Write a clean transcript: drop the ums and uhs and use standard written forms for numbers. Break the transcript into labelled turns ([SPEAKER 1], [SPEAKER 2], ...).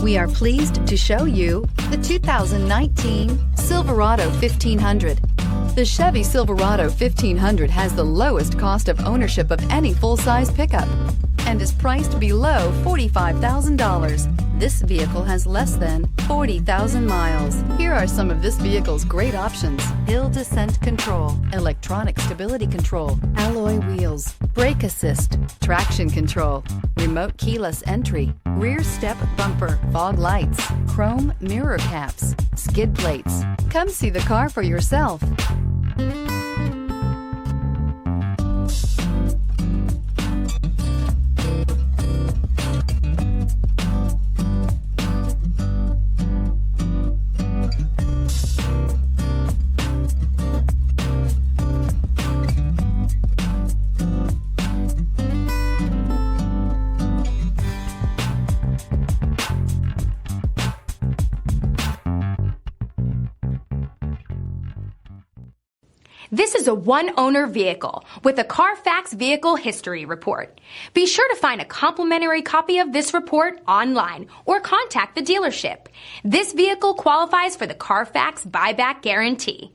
[SPEAKER 1] We are pleased to show you the 2019 Silverado 1500. The Chevy Silverado 1500 has the lowest cost of ownership of any full-size pickup and is priced below $45,000. This vehicle has less than 40,000 miles. Here are some of this vehicle's great options: hill descent control, electronic stability control, alloy wheels, brake assist, traction control, remote keyless entry, rear step bumper, fog lights, chrome mirror caps, skid plates. Come see the car for yourself.
[SPEAKER 2] This is a one-owner vehicle with a Carfax Vehicle History Report. Be sure to find a complimentary copy of this report online or contact the dealership. This vehicle qualifies for the Carfax Buyback Guarantee.